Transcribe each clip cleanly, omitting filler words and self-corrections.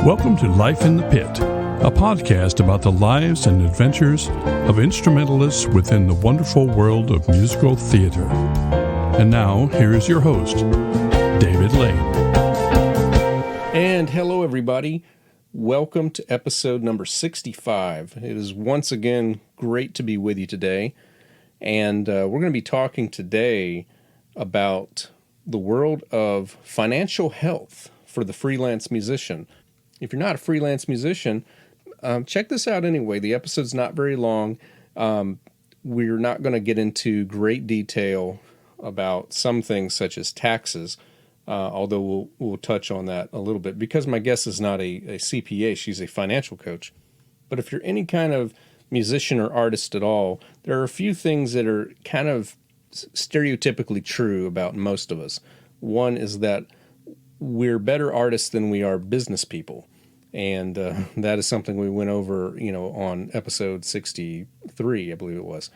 Welcome to Life in the Pit, a podcast about the lives and adventures of instrumentalists within the wonderful world of musical theater. And now, here is your host, David Lane. And hello, everybody. Welcome to episode number 65. It is once again great to be with you today. And we're going to be talking today about the world of financial health for the freelance musician. If you're not a freelance musician, check this out anyway. The episode's not very long. We're not going to get into great detail about some things such as taxes, although we'll touch on that a little bit because my guest is not a CPA. She's a financial coach. But if you're any kind of musician or artist at all, there are a few things that are kind of stereotypically true about most of us. One is that we're better artists than we are business people. And that is something we went over, on episode 63, I believe it was.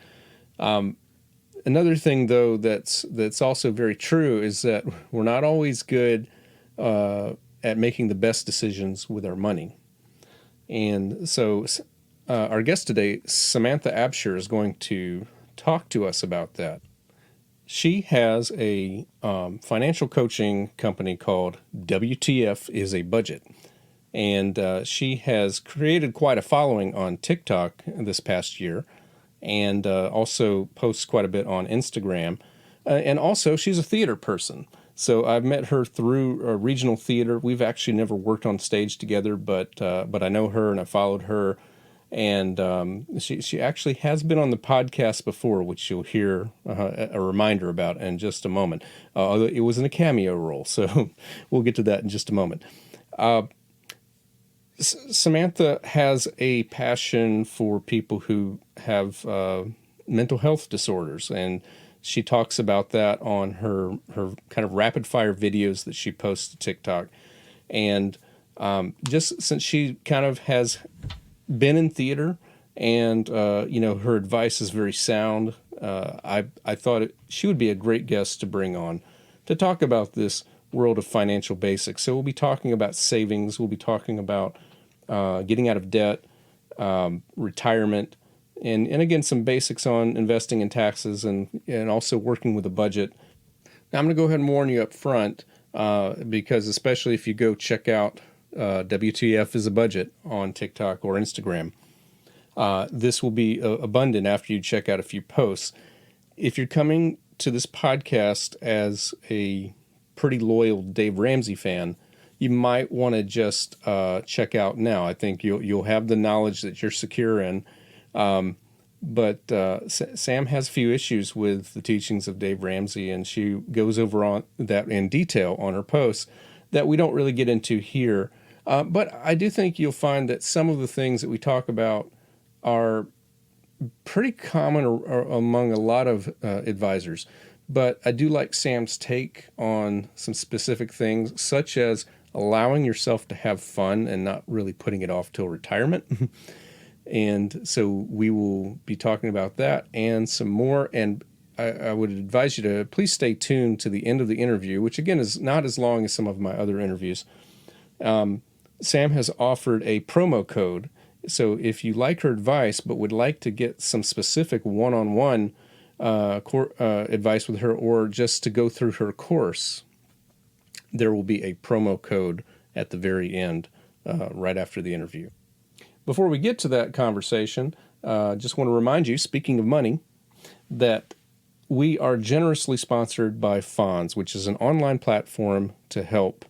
Another thing, though, that's also very true is that we're not always good at making the best decisions with our money. And so our guest today, Samantha Absher, is going to talk to us about that. She has a financial coaching company called WTF is a Budget. And she has created quite a following on TikTok this past year and also posts quite a bit on Instagram. And also, she's a theater person. So I've met her through regional theater. We've actually never worked on stage together, but I know her and I followed her. And she actually has been on the podcast before, which you'll hear a reminder about in just a moment. Although it was in a cameo role, so we'll get to that in just a moment. Samantha has a passion for people who have mental health disorders, and she talks about that on her kind of rapid-fire videos that she posts to TikTok. And just since she kind of has been in theater and, her advice is very sound, I thought she would be a great guest to bring on to talk about this world of financial basics. So we'll be talking about savings. We'll be talking about getting out of debt, retirement, and again, some basics on investing in taxes and also working with a budget. Now, I'm going to go ahead and warn you up front because especially if you go check out WTF is a Budget on TikTok or Instagram, this will be abundant after you check out a few posts. If you're coming to this podcast as a pretty loyal Dave Ramsey fan, you might want to just check out now. I think you'll have the knowledge that you're secure in. But Sam has a few issues with the teachings of Dave Ramsey, and she goes over on that in detail on her posts that we don't really get into here. But I do think you'll find that some of the things that we talk about are pretty common among a lot of advisors. But I do like Sam's take on some specific things, such as allowing yourself to have fun and not really putting it off till retirement. And so we will be talking about that and some more. And I would advise you to please stay tuned to the end of the interview, which again is not as long as some of my other interviews. Sam has offered a promo code. So if you like her advice but would like to get some specific one-on-one advice with her or just to go through her course, there will be a promo code at the very end, right after the interview. Before we get to that conversation, just want to remind you, speaking of money, that we are generously sponsored by Fonz, which is an online platform to help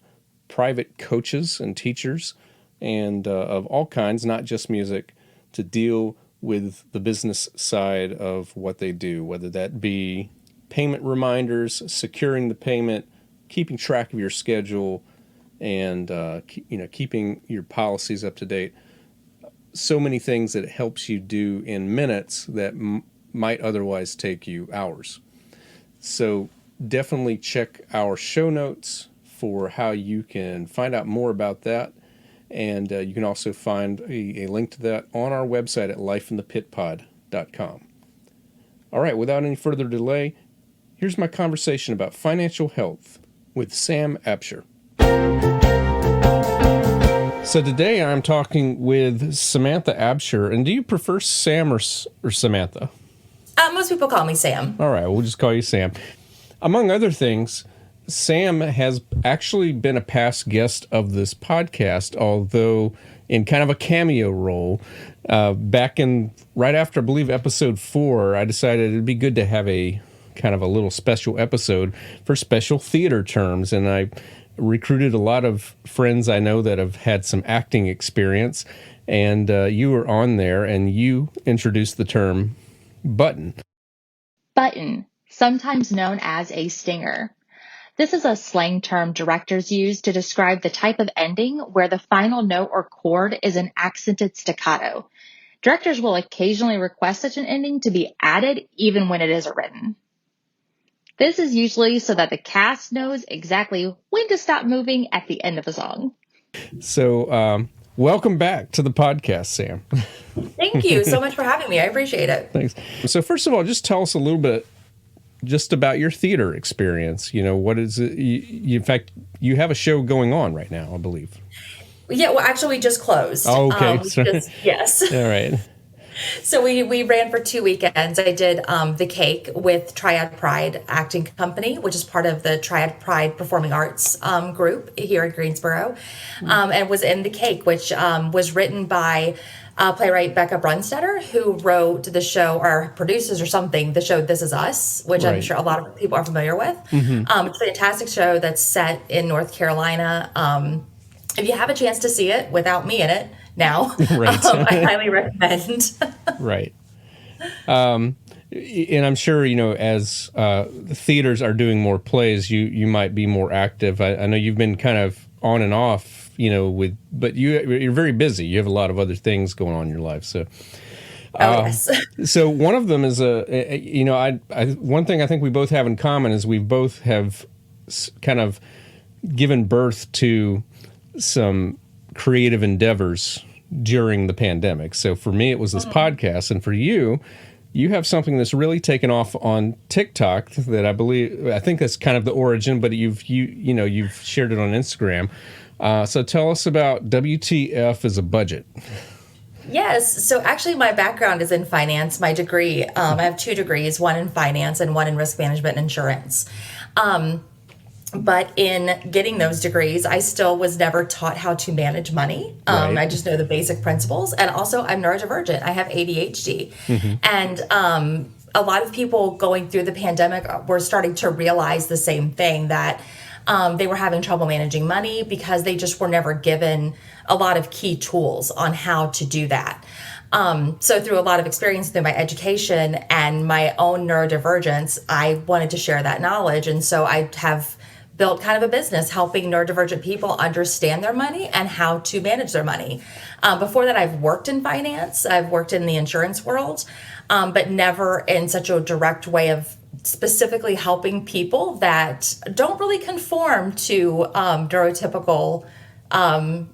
private coaches and teachers and of all kinds, not just music, to deal with the business side of what they do, whether that be payment reminders, securing the payment, keeping track of your schedule, and keeping your policies up to date. So many things that it helps you do in minutes that might otherwise take you hours. So definitely check our show notes for how you can find out more about that. And you can also find a link to that on our website at lifeinthepitpod.com. All right, without any further delay, here's my conversation about financial health with Sam Absher. So today I'm talking with Samantha Absher. And do you prefer Sam or Samantha? Most people call me Sam. All right, we'll just call you Sam. Among other things, Sam has actually been a past guest of this podcast, although in kind of a cameo role. Back in right after, I believe, episode 4, I decided it'd be good to have a kind of a little special episode for special theater terms, and I recruited a lot of friends I know that have had some acting experience, and you were on there, and you introduced the term button. Button, sometimes known as a stinger. This is a slang term directors use to describe the type of ending where the final note or chord is an accented staccato. Directors will occasionally request such an ending to be added even when it isn't written. This is usually so that the cast knows exactly when to stop moving at the end of the song. So, welcome back to the podcast, Sam. Thank you so much for having me. I appreciate it. Thanks. So first of all, just tell us a little bit just about your theater experience. You know, what is it? In fact, you have a show going on right now, I believe. Yeah, well, actually, we just closed. Oh, okay. Yes. All right. So we ran for 2 weekends. I did The Cake with Triad Pride Acting Company, which is part of the Triad Pride Performing Arts group here in Greensboro, and was in The Cake, which was written by playwright Becca Brunstetter, who wrote the show, or produces or something, the show This Is Us, which I'm sure a lot of people are familiar with. It's a fantastic show that's set in North Carolina. If you have a chance to see it without me in it now, I highly recommend. Right. And I'm sure, you know, as theaters are doing more plays, you might be more active. I know you've been kind of on and off, you know, but you're very busy. You have a lot of other things going on in your life. So, yes. So one of them is you know, one thing I think we both have in common is we both have kind of given birth to some creative endeavors during the pandemic. So for me, it was this podcast, and for you have something that's really taken off on TikTok that I think that's kind of the origin, but you've shared it on Instagram. So tell us about WTF as a budget. Yes. So actually my background is in finance. My degree, I have 2 degrees, one in finance and one in risk management and insurance. But in getting those degrees, I still was never taught how to manage money. I just know the basic principles. And also I'm neurodivergent. I have ADHD. And a lot of people going through the pandemic were starting to realize the same thing, that they were having trouble managing money because they just were never given a lot of key tools on how to do that. So through a lot of experience through my education and my own neurodivergence, I wanted to share that knowledge. And so I have built kind of a business helping neurodivergent people understand their money and how to manage their money. Before that, I've worked in finance. I've worked in the insurance world, but never in such a direct way of specifically helping people that don't really conform to neurotypical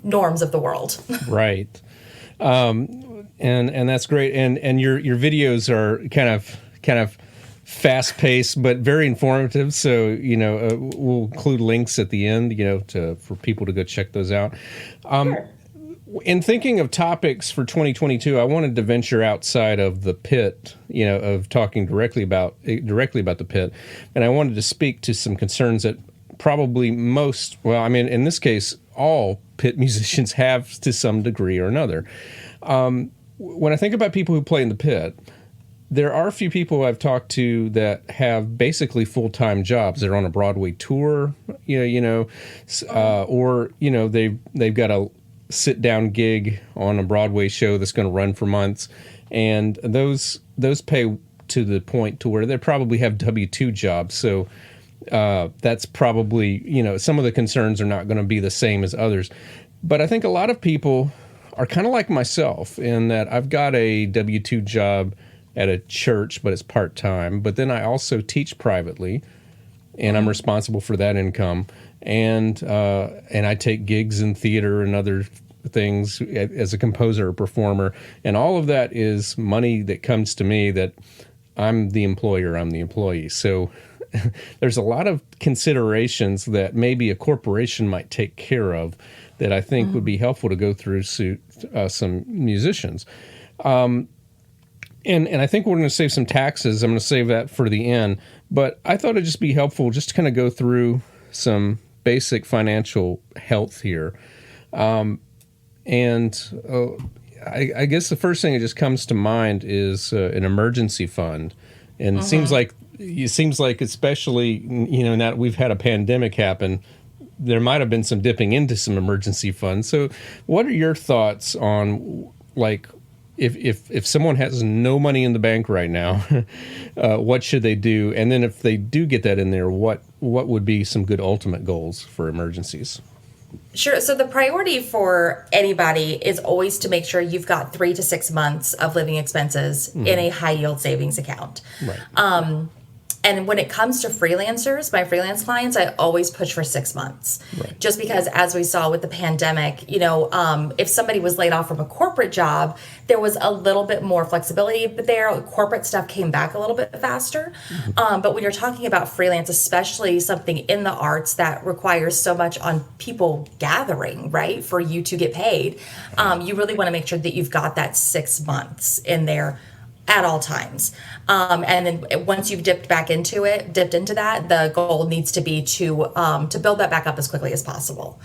norms norms of the world. Right. And that's great. And your videos are kind of fast paced, but very informative. So, you know, we'll include links at the end, you know, for people to go check those out. Sure. In thinking of topics for 2022, I wanted to venture outside of the pit, you know, of talking directly about the pit. And I wanted to speak to some concerns that probably in this case, all pit musicians have to some degree or another. When I think about people who play in the pit, there are a few people I've talked to that have basically full-time jobs. They're on a Broadway tour, or, you know, they've got a sit-down gig on a Broadway show that's going to run for months. And those pay to the point to where they probably have W-2 jobs. So that's probably, you know, some of the concerns are not going to be the same as others. But I think a lot of people are kind of like myself in that I've got a W-2 job at a church, but it's part-time. But then I also teach privately, and I'm responsible for that income. And I take gigs in theater and other things as a composer or performer. And all of that is money that comes to me that I'm the employer, I'm the employee. So there's a lot of considerations that maybe a corporation might take care of that I think would be helpful to go through some musicians. And I think we're going to save some taxes. I'm going to save that for the end. But I thought it'd just be helpful just to kind of go through some basic financial health here. I guess the first thing that just comes to mind is an emergency fund. And it seems like especially, now that we've had a pandemic happen, there might have been some dipping into some emergency funds. So what are your thoughts on, like, if someone has no money in the bank right now, what should they do? And then if they do get that in there, what would be some good ultimate goals for emergencies? Sure. So the priority for anybody is always to make sure you've got 3 to 6 months of living expenses in a high yield savings account. Right. And when it comes to freelancers, my freelance clients, I always push for 6 months. Right. Just because, as we saw with the pandemic, if somebody was laid off from a corporate job, there was a little bit more flexibility, but corporate stuff came back a little bit faster. But when you're talking about freelance, especially something in the arts that requires so much on people gathering, right, for you to get paid, you really want to make sure that you've got that 6 months in there at all times. And then once you've dipped into that, the goal needs to be to build that back up as quickly as possible.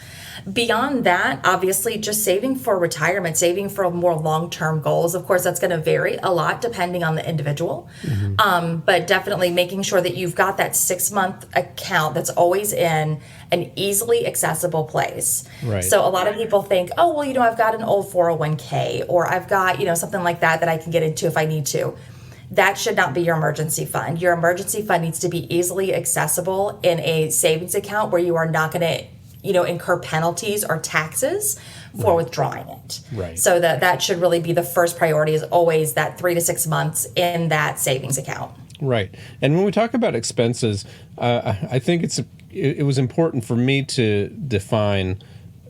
Beyond that, obviously, just saving for retirement, saving for more long-term goals. Of course, that's going to vary a lot depending on the individual. But definitely making sure that you've got that 6-month account that's always in an easily accessible place. Right. So a lot of people think, oh, well, I've got an old 401k, or I've got, something like that I can get into if I need to. That should not be your emergency fund. Your emergency fund needs to be easily accessible in a savings account where you are not going to, incur penalties or taxes for withdrawing it. Right. So that should really be the first priority, is always that 3 to 6 months in that savings account. Right. And when we talk about expenses, I think it was important for me to define,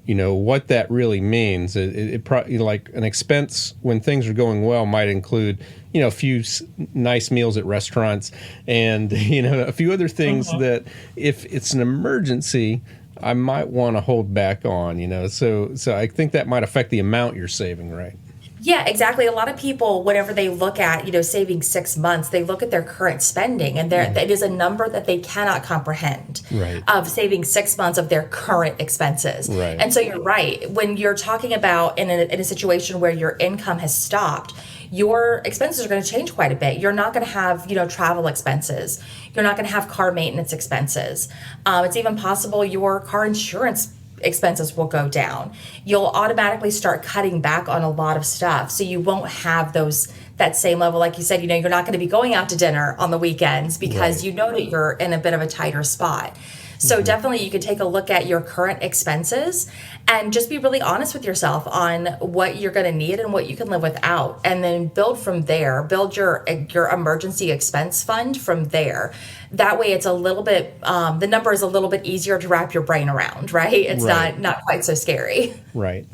what that really means. It probably, like, an expense when things are going well might include, a few nice meals at restaurants and, a few other things that if it's an emergency, I might want to hold back on, So I think that might affect the amount you're saving, right? Yeah, exactly. A lot of people, whenever they look at, saving 6 months, they look at their current spending, and it is a number that they cannot comprehend, right, of saving 6 months of their current expenses. Right. And so you're right. When you're talking about in a situation where your income has stopped, your expenses are going to change quite a bit. You're not going to have, travel expenses. You're not going to have car maintenance expenses. It's even possible your car insurance expenses will go down. You'll automatically start cutting back on a lot of stuff. So you won't have that same level. Like you said, you're not going to be going out to dinner on the weekends because right, that you're in a bit of a tighter spot. So definitely you can take a look at your current expenses and just be really honest with yourself on what you're going to need and what you can live without, and then build from there. Build your emergency expense fund from there. That way it's a little bit, the number is a little bit easier to wrap your brain around, right? It's right, not quite so scary. Right.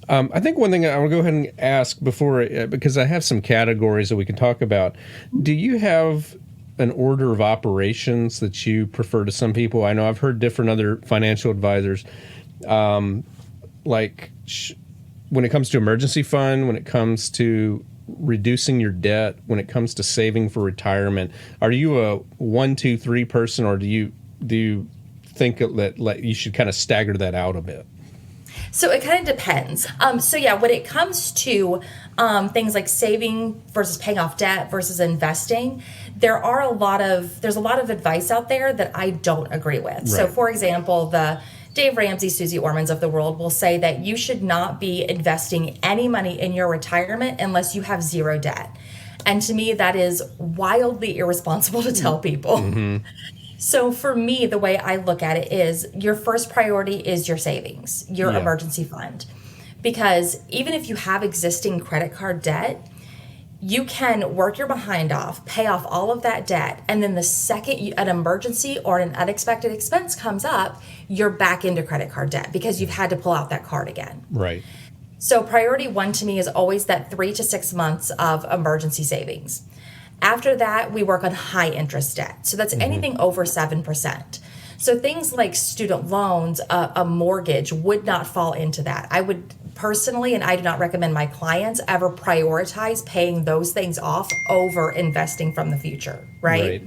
I think one thing I want to go ahead and ask before, because I have some categories that we can talk about. Do you have an order of operations that you prefer to some people? I know I've heard different other financial advisors, when it comes to emergency fund, when it comes to reducing your debt, when it comes to saving for retirement. Are you a 1, 2, 3 person, or do you think that you should kind of stagger that out a bit? So it kind of depends. When it comes to things like saving versus paying off debt versus investing, there's a lot of advice out there that I don't agree with. Right. So for example, the Dave Ramsey, Susie Ormans of the world will say that you should not be investing any money in your retirement unless you have zero debt. And to me, that is wildly irresponsible to tell people. Mm-hmm. So for me, the way I look at it is your first priority is your savings, your emergency fund. Because even if you have existing credit card debt, you can work your behind off, pay off all of that debt, and then the second an emergency or an unexpected expense comes up, you're back into credit card debt because you've had to pull out that card again. Right. So priority 1 to me is always that 3 to 6 months of emergency savings. After that, we work on high interest debt. So that's anything over 7%. So things like student loans, a mortgage would not fall into that. I would personally, and I do not recommend my clients ever prioritize paying those things off over investing from the future, right?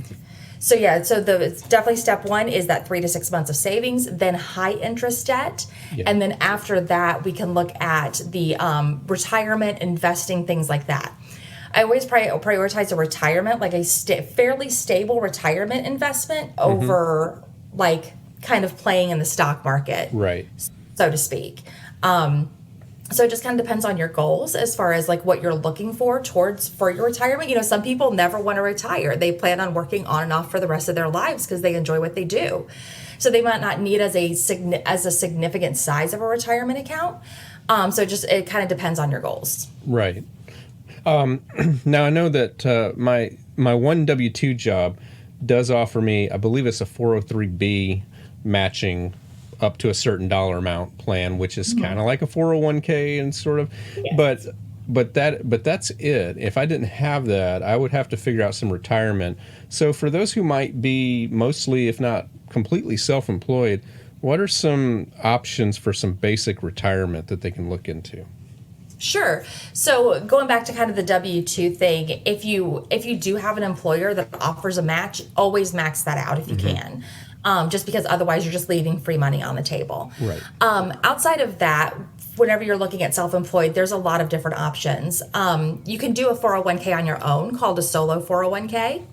So yeah, so it's definitely step one is that 3 to 6 months of savings, then high interest debt. Yeah. And then after that, we can look at the retirement, investing, things like that. I always prioritize a retirement, like a fairly stable retirement investment over like kind of playing in the stock market, Right. so to speak. So it just kind of depends on your goals as far as like what you're looking for your retirement. You know, some people never want to retire. They plan on working on and off for the rest of their lives because they enjoy what they do. So they might not need as a significant size of a retirement account. So it kind of depends on your goals. Right. Now I know that my one W-2 job does offer me, I believe it's a 403B matching up to a certain dollar amount plan, which is kind of like a 401k and sort of, yes. but that's it. If I didn't have that, I would have to figure out some retirement. So for those who might be mostly, if not completely self-employed, what are some options for some basic retirement that they can look into? Sure. So going back to kind of the W-2 thing, if you do have an employer that offers a match, always max that out if you can. Just because otherwise you're just leaving free money on the table. Right. Outside of that, whenever you're looking at self-employed, there's a lot of different options. You can do a 401k on your own called a solo 401k.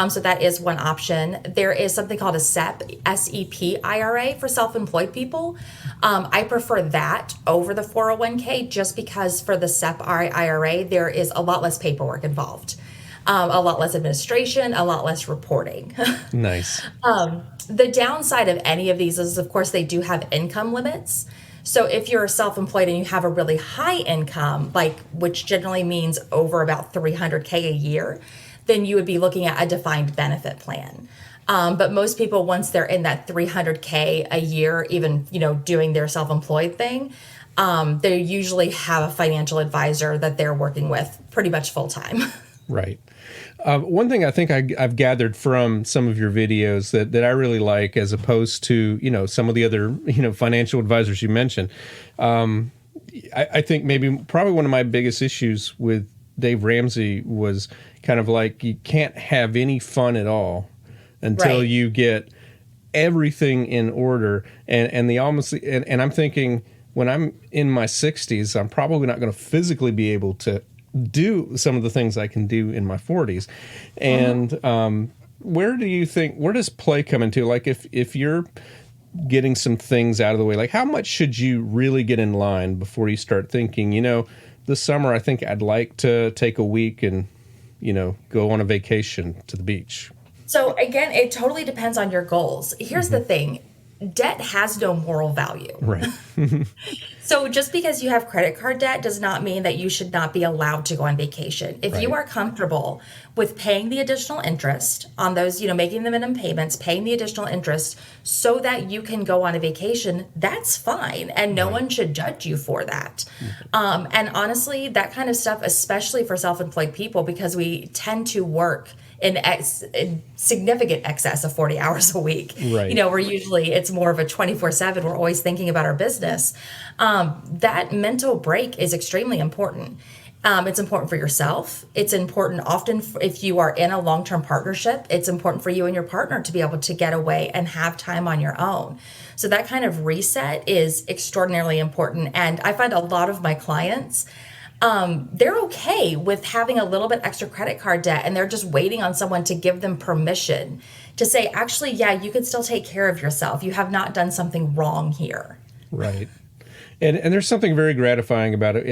So that is one option. There is something called a SEP IRA for self-employed people. I prefer that over the 401k just because for the SEP IRA, there is a lot less paperwork involved. A lot less administration, a lot less reporting. Nice. The downside of any of these is, of course, they do have income limits. So if you're self-employed and you have a really high income, which generally means over about $300K a year, then you would be looking at a defined benefit plan. But most people, once they're in that $300K a year, even doing their self-employed thing, they usually have a financial advisor that they're working with pretty much full time. Right. One thing I think I've gathered from some of your videos that I really like, as opposed to, some of the other, financial advisors you mentioned, I think probably one of my biggest issues with Dave Ramsey was kind of like you can't have any fun at all until you get everything in order. And I'm thinking when I'm in my 60s, I'm probably not going to physically be able to do some of the things I can do in my 40s. And where does play come into? Like if you're getting some things out of the way, like how much should you really get in line before you start thinking, this summer I think I'd like to take a week and, go on a vacation to the beach? So again, it totally depends on your goals. Here's the thing. Debt has no moral value. Right. So just because you have credit card debt does not mean that you should not be allowed to go on vacation. If you are comfortable with paying the additional interest on those, making the minimum payments, paying the additional interest so that you can go on a vacation, that's fine. And no one should judge you for that. And honestly, that kind of stuff, especially for self-employed people, because we tend to work in significant excess of 40 hours a week. Right. It's more of a 24/7. We're always thinking about our business. That mental break is extremely important. It's important for yourself. It's important often if you are in a long-term partnership, it's important for you and your partner to be able to get away and have time on your own. So that kind of reset is extraordinarily important. And I find a lot of my clients, they're okay with having a little bit extra credit card debt, and they're just waiting on someone to give them permission to say, actually, yeah, you can still take care of yourself. You have not done something wrong here. Right. And there's something very gratifying about it.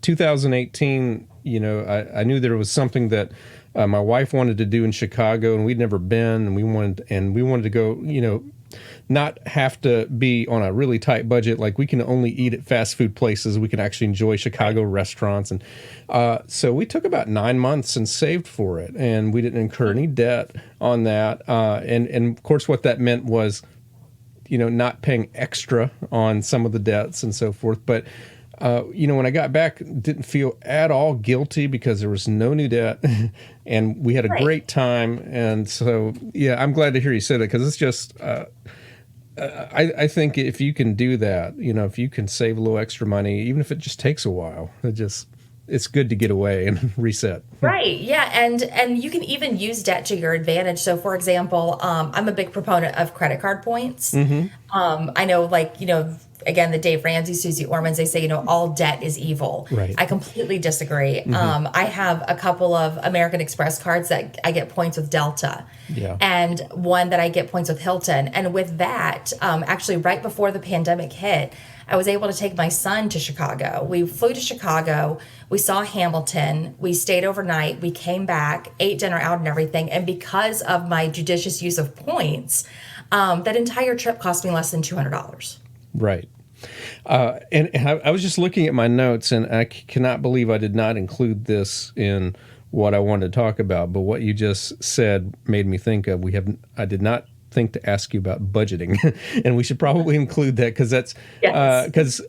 2018, I knew there was something that my wife wanted to do in Chicago, and we'd never been, and we wanted to go, not have to be on a really tight budget. Like we can only eat at fast food places. We can actually enjoy Chicago restaurants. And so we took about 9 months and saved for it. And we didn't incur any debt on that. And of course, what that meant was, not paying extra on some of the debts and so forth. But when I got back, didn't feel at all guilty because there was no new debt and we had a great time. And so, yeah, I'm glad to hear you say that, because it's just, I think if you can do that, if you can save a little extra money, even if it just takes a while, it's good to get away and reset. Right. Yeah. And you can even use debt to your advantage. So for example, I'm a big proponent of credit card points. I know, again, the Dave Ramsey, Susie Ormans, they say, all debt is evil. Right. I completely disagree. I have a couple of American Express cards that I get points with Delta. Yeah. And one that I get points with Hilton. And with that, actually right before the pandemic hit, I was able to take my son to Chicago. We flew to Chicago. We saw Hamilton. We stayed overnight. We came back, ate dinner out and everything. And because of my judicious use of points, that entire trip cost me less than $200. Right. And I was just looking at my notes, and I cannot believe I did not include this in what I wanted to talk about. But what you just said made me think of, I did not think to ask you about budgeting, and we should probably include that, because that's because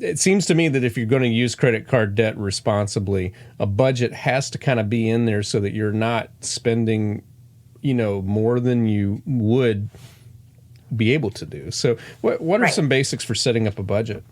it seems to me that if you're going to use credit card debt responsibly, a budget has to kind of be in there so that you're not spending, more than you would be able to do. So what are some basics for setting up a budget?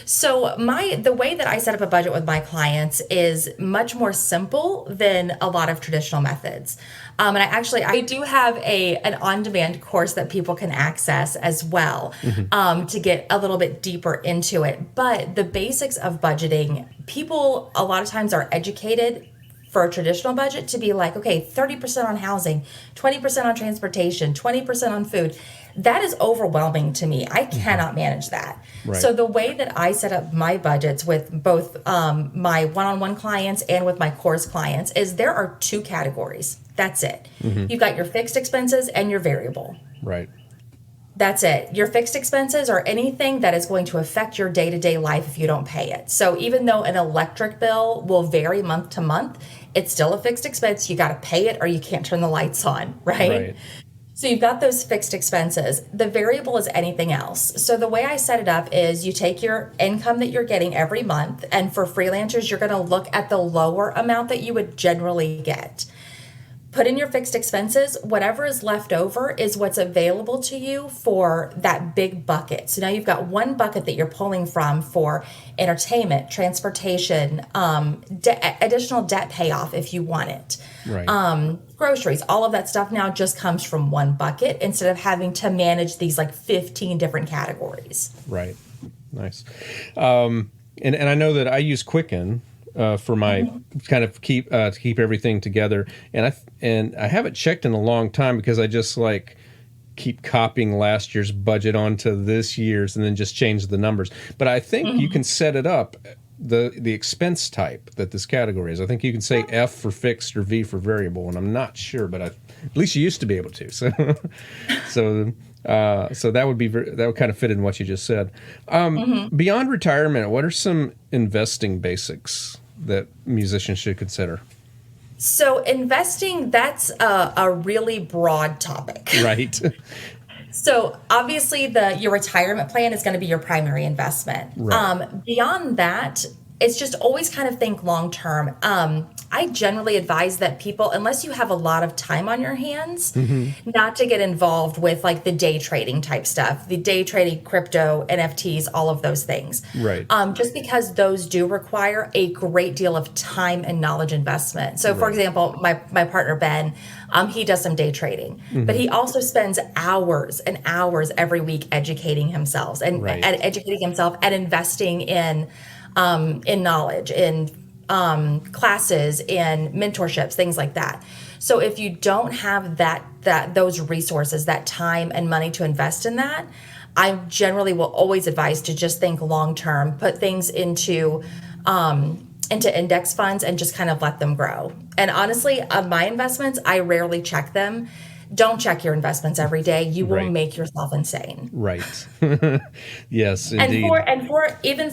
So the way that I set up a budget with my clients is much more simple than a lot of traditional methods. And I do have an on-demand course that people can access as well, to get a little bit deeper into it. But the basics of budgeting, people a lot of times are educated for a traditional budget to be like, okay, 30% on housing, 20% on transportation, 20% on food. That is overwhelming to me. I cannot manage that. Right. So the way that I set up my budgets with both my one-on-one clients and with my course clients is there are two categories. That's it. You've got your fixed expenses and your variable. Right. That's it. Your fixed expenses are anything that is going to affect your day-to-day life if you don't pay it. So even though an electric bill will vary month to month, it's still a fixed expense. You got to pay it or you can't turn the lights on, right? So you've got those fixed expenses. The variable is anything else. So the way I set it up is you take your income that you're getting every month, and for freelancers, you're going to look at the lower amount that you would generally get. Put in your fixed expenses. Whatever is left over is what's available to you for that big bucket. So now you've got one bucket that you're pulling from for entertainment, transportation, additional debt payoff if you want it. Right. Groceries, all of that stuff now just comes from one bucket instead of having to manage these 15 different categories. Right. Nice. And I know that I use Quicken for my kind of keep everything together, and I haven't checked in a long time because I just keep copying last year's budget onto this year's and then just change the numbers. But I think you can set it up the expense type that this category is. I think you can say F for fixed or V for variable, and I'm not sure, but at least you used to be able to. So that would kind of fit in what you just said. Beyond retirement, what are some investing basics that musicians should consider? So investing, that's a really broad topic. Right. So obviously your retirement plan is going to be your primary investment. Right. Beyond that, it's just always kind of think long term. I generally advise that people, unless you have a lot of time on your hands, not to get involved with the day trading type stuff, the day trading, crypto, NFTs, all of those things. Right. Just because those do require a great deal of time and knowledge investment. So for example, my partner, Ben, he does some day trading, but he also spends hours and hours every week educating himself and investing in knowledge, in classes, in mentorships, things like that. So if you don't have those resources, that time and money to invest in that, I generally will always advise to just think long term, put things into index funds and just kind of let them grow. And honestly, my investments, I rarely check them. Don't check your investments every day. You will make yourself insane. Right. Yes, indeed. And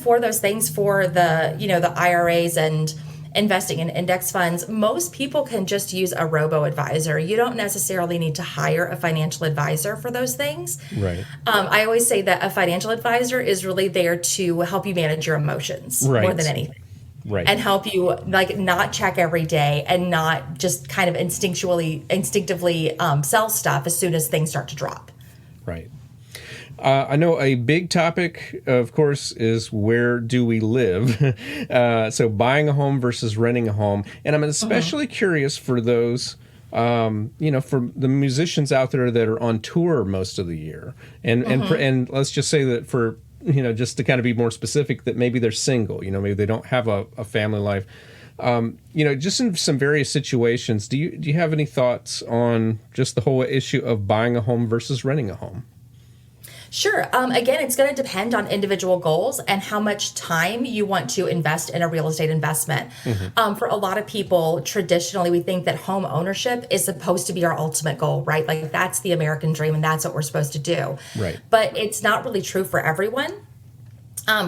for those things, for the IRAs and investing in index funds, most people can just use a robo-advisor. You don't necessarily need to hire a financial advisor for those things. Right. I always say that a financial advisor is really there to help you manage your emotions more than anything. Right. And help you not check every day and not just kind of instinctively sell stuff as soon as things start to drop. Right. I know a big topic, of course, is where do we live? So buying a home versus renting a home. And I'm especially curious for those, for the musicians out there that are on tour most of the year. And let's just say that for, just to kind of be more specific, that maybe they're single, maybe they don't have a family life. Just in some various situations, do you have any thoughts on just the whole issue of buying a home versus renting a home? Sure. Again, it's going to depend on individual goals and how much time you want to invest in a real estate investment. For a lot of people, traditionally, we think that home ownership is supposed to be our ultimate goal, right? Like that's the American dream and that's what we're supposed to do. Right. But it's not really true for everyone.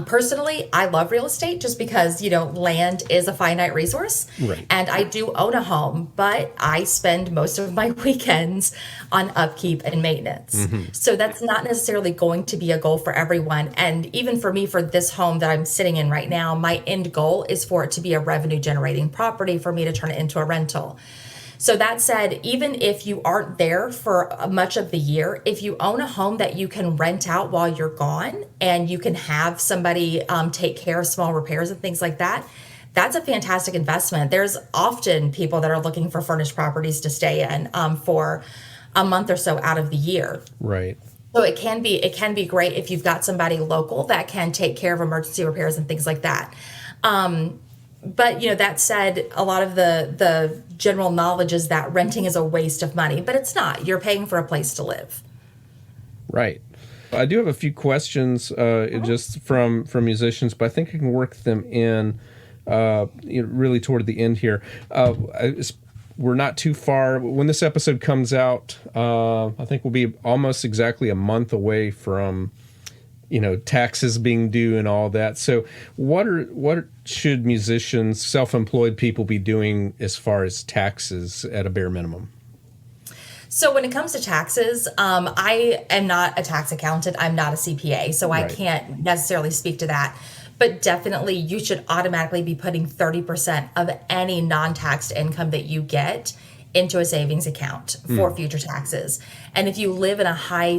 Personally, I love real estate just because, land is a finite resource. Right. And I do own a home, but I spend most of my weekends on upkeep and maintenance. So that's not necessarily going to be a goal for everyone. And even for me, for this home that I'm sitting in right now, my end goal is for it to be a revenue generating property for me to turn it into a rental. So that said, even if you aren't there for much of the year, if you own a home that you can rent out while you're gone and you can have somebody take care of small repairs and things like that, that's a fantastic investment. There's often people that are looking for furnished properties to stay in for a month or so out of the year. Right. So it can be great if you've got somebody local that can take care of emergency repairs and things like that. But, that said, a lot of the general knowledge is that renting is a waste of money, but it's not. You're paying for a place to live. Right. I do have a few questions just from musicians, but I think I can work them in really toward the end here. We're not too far. When this episode comes out, I think we'll be almost exactly a month away from taxes being due and all that. So what should musicians, self-employed people be doing as far as taxes at a bare minimum? So when it comes to taxes, I am not a tax accountant. I'm not a CPA, so I can't necessarily speak to that. But definitely you should automatically be putting 30% of any non-taxed income that you get into a savings account for future taxes. And if you live in a high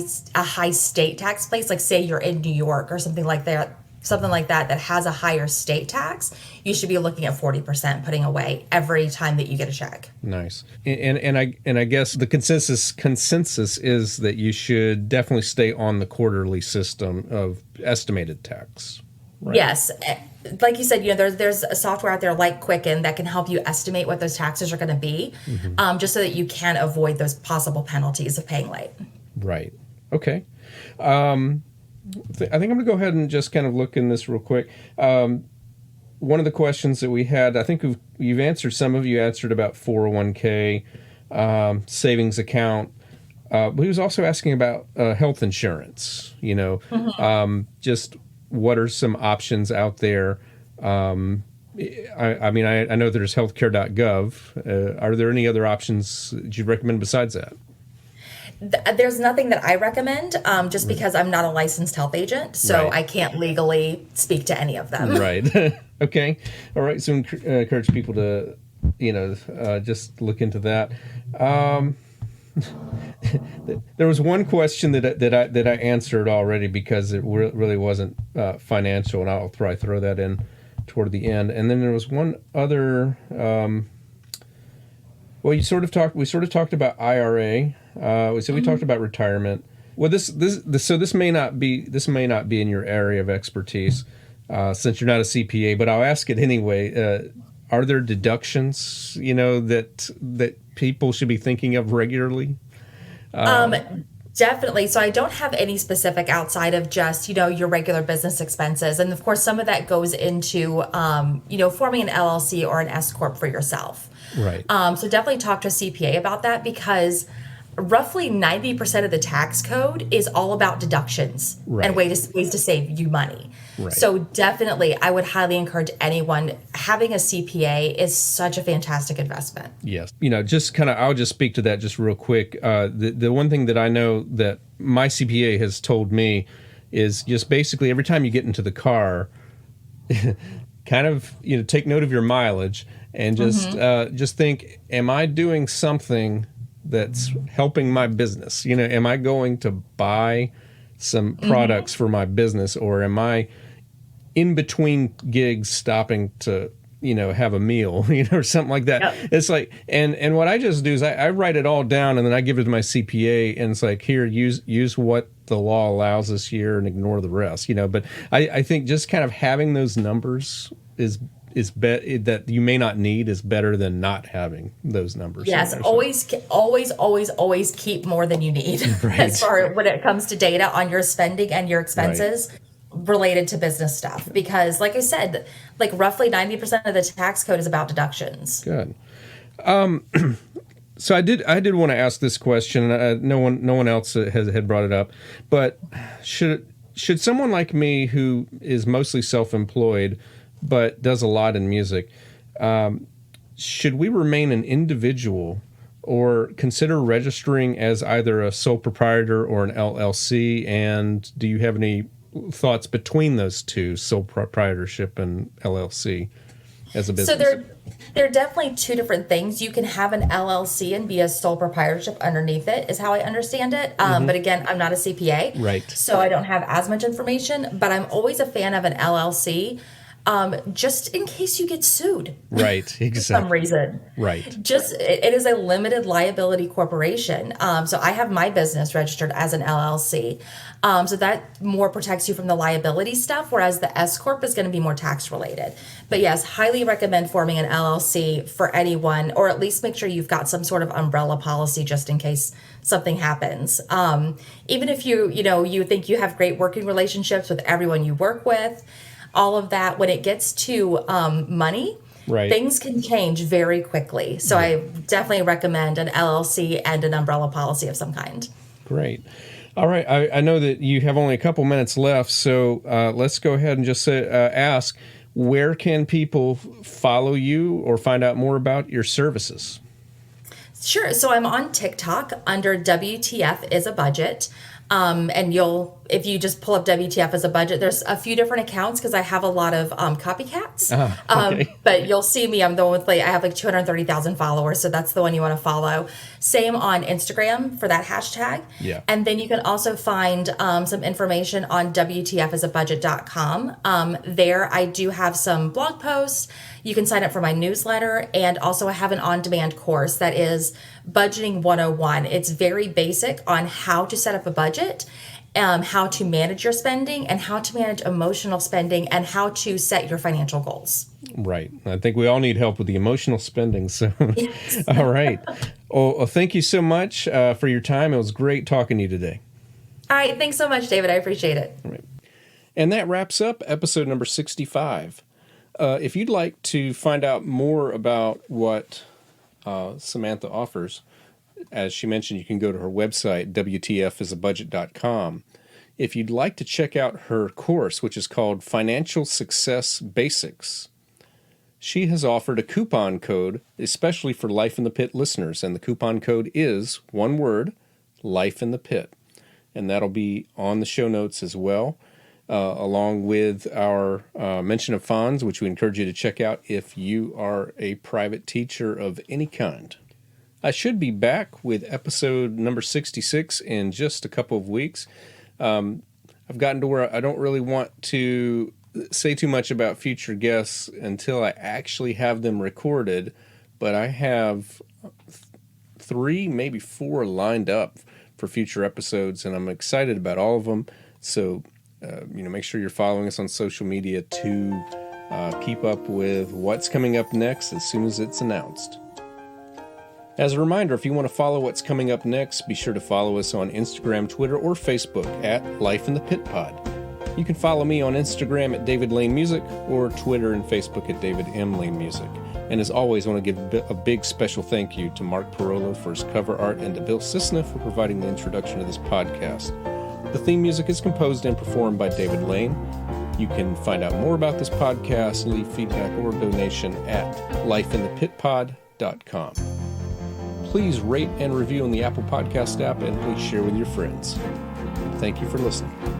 state tax place, like say you're in New York or something like that that has a higher state tax, you should be looking at 40% putting away every time that you get a check. Nice. And I guess the consensus is that you should definitely stay on the quarterly system of estimated tax. Right. Yes. Like you said, there's a software out there like Quicken that can help you estimate what those taxes are going to be, just so that you can avoid those possible penalties of paying late. Right. Okay. I think I'm going to go ahead and just kind of look in this real quick. One of the questions that we had, I think you've answered, some of you answered about 401k, savings account. But he was also asking about health insurance, just what are some options out there? I know there's healthcare.gov. Are there any other options that you'd recommend besides that? There's nothing that I recommend, just because I'm not a licensed health agent, so I can't legally speak to any of them. Right. Okay. All right. So encourage people to, just look into that. There was one question that I answered already because it really wasn't financial, and I'll probably throw that in toward the end. And then there was one other. We sort of talked about IRA. We talked about retirement. Well, this may not be in your area of expertise, since you're not a CPA. But I'll ask it anyway. Are there deductions, that people should be thinking of regularly? Definitely. So I don't have any specific outside of just, your regular business expenses. And of course, some of that goes into, forming an LLC or an SCorp for yourself. Right. So definitely talk to a CPA about that, because roughly 90% of the tax code is all about deductions and ways to save you money. Right. So definitely, I would highly encourage anyone. Having a CPA is such a fantastic investment. Yes. I'll just speak to that just real quick. The one thing that I know that my CPA has told me is just basically every time you get into the car, kind of, take note of your mileage and just think, am I doing something that's helping my business? Am I going to buy some products for my business, or am I in between gigs stopping to, have a meal, or something like that? Yep. It's like, and what I just do is I write it all down and then I give it to my CPA, and it's like, here, use what the law allows this year and ignore the rest, But I think just kind of having those numbers is that you may not need is better than not having those numbers. Yes, always keep more than you need as far when it comes to data on your spending and your expenses related to business stuff. Because like I said, like roughly 90% of the tax code is about deductions. Good. So I did want to ask this question. No one else had brought it up, but should someone like me who is mostly self-employed but does a lot in music, should we remain an individual or consider registering as either a sole proprietor or an LLC? And do you have any thoughts between those two, sole proprietorship and LLC, as a business? So they're definitely two different things. You can have an LLC and be a sole proprietorship underneath it, is how I understand it. But again, I'm not a CPA, right? So I don't have as much information. But I'm always a fan of an LLC. Just in case you get sued. Right, exactly. For some reason. Right. It is a limited liability corporation. So I have my business registered as an LLC. So that more protects you from the liability stuff, whereas the SCorp is going to be more tax related. But yes, highly recommend forming an LLC for anyone, or at least make sure you've got some sort of umbrella policy just in case something happens. Even if you think you have great working relationships with everyone you work with, all of that, when it gets to money, things can change very quickly. So I definitely recommend an LLC and an umbrella policy of some kind. Great. All right. I know that you have only a couple minutes left, so let's go ahead and just ask, where can people follow you or find out more about your services? Sure. So I'm on TikTok under WTF is a budget. And if you just pull up WTF as a budget, there's a few different accounts because I have a lot of copycats. Okay. But you'll see me. I'm the one with I have 230,000 followers, so that's the one you want to follow. Same on Instagram for that hashtag. Yeah. And then you can also find some information on WTFisabudget.com. There I do have some blog posts. You can sign up for my newsletter, and also I have an on-demand course that is Budgeting 101. It's very basic on how to set up a budget, how to manage your spending, and how to manage emotional spending, and how to set your financial goals. Right. I think we all need help with the emotional spending. So, yes. All right. Well, thank you so much for your time. It was great talking to you today. All right. Thanks so much, David. I appreciate it. All right. And that wraps up episode number 65. If you'd like to find out more about what Samantha offers, as she mentioned, you can go to her website, WTFisabudget.com. If you'd like to check out her course, which is called Financial Success Basics, she has offered a coupon code, especially for Life in the Pit listeners, and the coupon code is, one word, Life in the Pit. And that'll be on the show notes as well. Along with our mention of fonts, which we encourage you to check out if you are a private teacher of any kind. I should be back with episode number 66 in just a couple of weeks. I've gotten to where I don't really want to say too much about future guests until I actually have them recorded, but I have 3, maybe 4 lined up for future episodes, and I'm excited about all of them. So make sure you're following us on social media to keep up with what's coming up next as soon as it's announced. As a reminder, if you want to follow what's coming up next, be sure to follow us on Instagram, Twitter, or Facebook at Life in the Pit Pod. You can follow me on Instagram at David Lane Music or Twitter and Facebook at David M. Lane Music. And as always, I want to give a big special thank you to Mark Parolo for his cover art and to Bill Cisna for providing the introduction to this podcast. The theme music is composed and performed by David Lane. You can find out more about this podcast, leave feedback or donation at lifeinthepitpod.com. Please rate and review on the Apple Podcast app, and please share with your friends. Thank you for listening.